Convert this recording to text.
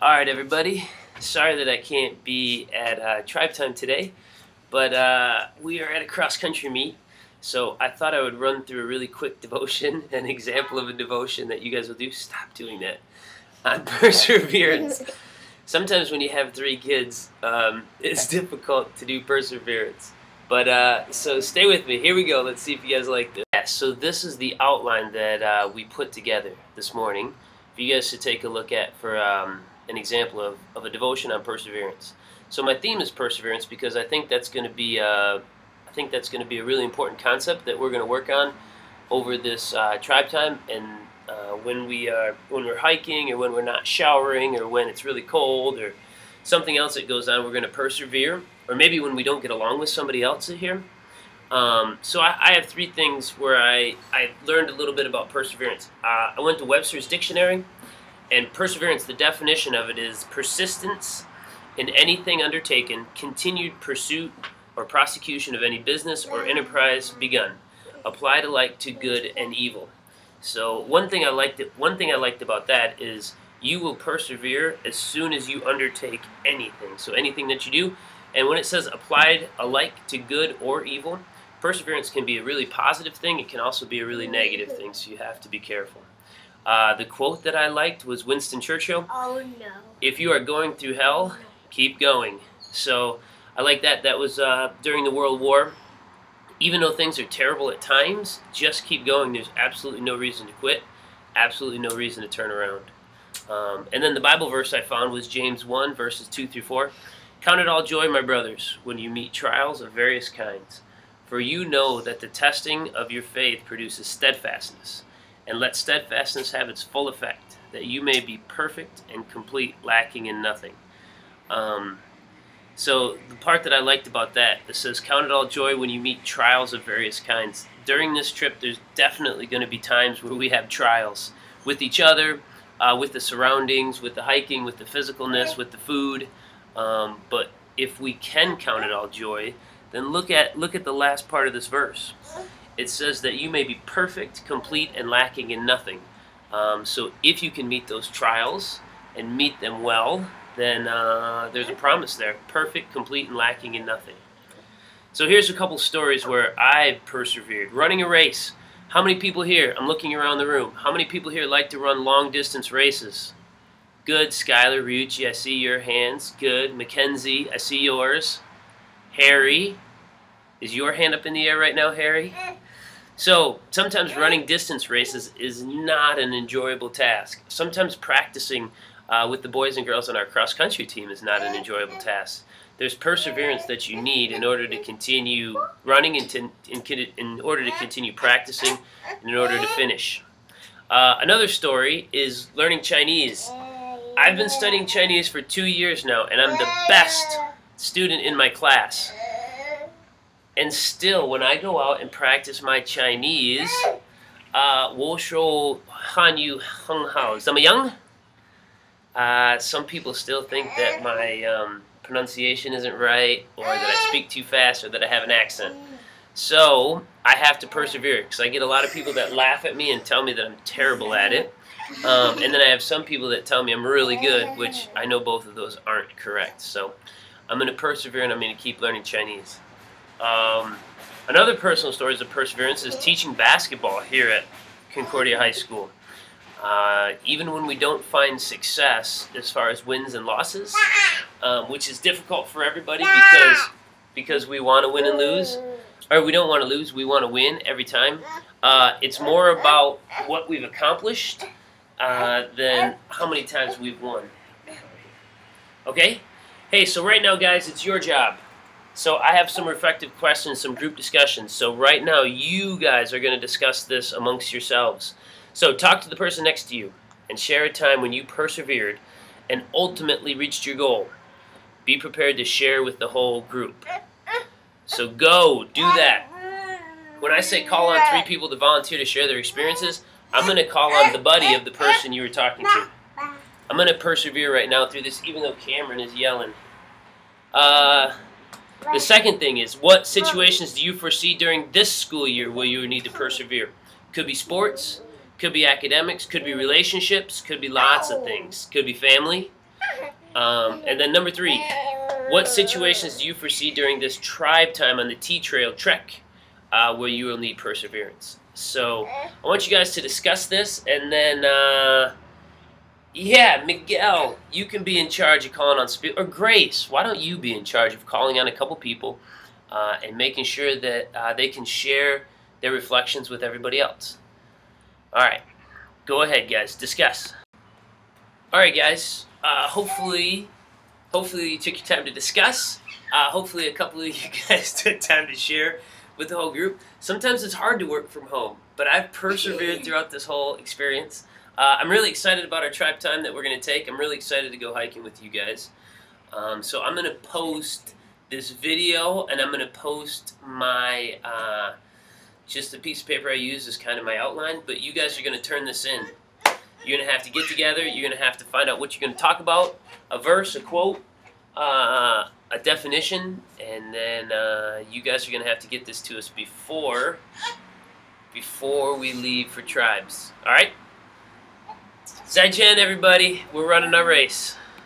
Alright everybody, sorry that I can't be at Tribe Time today, but we are at a cross-country meet, so I thought I would run through a really quick devotion, an example of a devotion that you guys will do. Stop doing that. On perseverance. Sometimes when you have 3 kids, it's difficult to do perseverance. But, so stay with me. Here we go. Let's see if you guys like this. Yeah, so this is the outline that we put together this morning for you guys to take a look at for an example of a devotion on perseverance. So my theme is perseverance because I think that's going to be a really important concept that we're going to work on over this Tribe Time, and when we're hiking, or when we're not showering, or when it's really cold, or something else that goes on, we're going to persevere. Or maybe when we don't get along with somebody else here. So I have 3 things where I learned a little bit about perseverance. I went to Webster's Dictionary, and perseverance, the definition of it is persistence in anything undertaken, continued pursuit or prosecution of any business or enterprise begun, applied alike to good and evil. So one thing I liked about that is you will persevere as soon as you undertake anything. So anything that you do. And when it says applied alike to good or evil, perseverance can be a really positive thing. It can also be a really negative thing, so you have to be careful. The quote that I liked was Winston Churchill. Oh no. If you are going through hell, keep going. So I like that. That was during the World War. Even though things are terrible at times, just keep going. There's absolutely no reason to quit. Absolutely no reason to turn around. And then the Bible verse I found was James 1, verses 2 through 4. Count it all joy, my brothers, when you meet trials of various kinds. For you know that the testing of your faith produces steadfastness. And let steadfastness have its full effect, that you may be perfect and complete, lacking in nothing. So the part that I liked about that, it says, count it all joy when you meet trials of various kinds. During this trip, there's definitely going to be times where we have trials with each other, with the surroundings, with the hiking, with the physicalness, with the food. But if we can count it all joy, then look at the last part of this verse. It says that you may be perfect, complete, and lacking in nothing. So if you can meet those trials and meet them well, then there's a promise there. Perfect, complete, and lacking in nothing. So here's a couple stories where I persevered. Running a race. How many people here, I'm looking around the room, how many people here like to run long-distance races? Good. Skylar, Ryuchi, I see your hands. Good. Mackenzie, I see yours. Harry, is your hand up in the air right now, Harry? So sometimes running distance races is not an enjoyable task. Sometimes practicing with the boys and girls on our cross-country team is not an enjoyable task. There's perseverance that you need in order to continue running, in order to continue practicing, and in order to finish. Another story is learning Chinese. I've been studying Chinese for 2 years now, and I'm the best student in my class. And still, when I go out and practice my Chinese, 我说汉语很好，怎么样? Some people still think that my pronunciation isn't right, or that I speak too fast, or that I have an accent. So I have to persevere, because I get a lot of people that laugh at me and tell me that I'm terrible at it. And then I have some people that tell me I'm really good, which I know both of those aren't correct. So I'm going to persevere, and I'm going to keep learning Chinese. Another personal story of perseverance is teaching basketball here at Concordia High School. Even when we don't find success as far as wins and losses, which is difficult for everybody because we want to win and lose, or we don't want to lose, we want to win every time. It's more about what we've accomplished than how many times we've won. Okay? Hey, so right now, guys, it's your job. So I have some reflective questions, some group discussions. So right now, you guys are going to discuss this amongst yourselves. So talk to the person next to you and share a time when you persevered and ultimately reached your goal. Be prepared to share with the whole group. So go, do that. When I say call on 3 people to volunteer to share their experiences, I'm going to call on the buddy of the person you were talking to. I'm going to persevere right now through this, even though Cameron is yelling. The second thing is, what situations do you foresee during this school year where you need to persevere? Could be sports, could be academics, could be relationships, could be lots of things. Could be family. And then number 3, what situations do you foresee during this tribe time on the T-Trail trek where you will need perseverance? So I want you guys to discuss this, and then, yeah, Miguel, you can be in charge of calling on or Grace, why don't you be in charge of calling on a couple people and making sure that they can share their reflections with everybody else. All right, go ahead, guys, discuss. All right, guys, hopefully you took your time to discuss. Hopefully a couple of you guys took time to share with the whole group. Sometimes it's hard to work from home, but I've persevered throughout this whole experience. I'm really excited about our tribe time that we're going to take. I'm really excited to go hiking with you guys. So I'm going to post this video, and I'm going to post my, just the piece of paper I use is kind of my outline, but you guys are going to turn this in. You're going to have to get together, you're going to have to find out what you're going to talk about, a verse, a quote, a definition, and then you guys are going to have to get this to us before we leave for tribes. Alright? Zai Chen, everybody, we're running our race.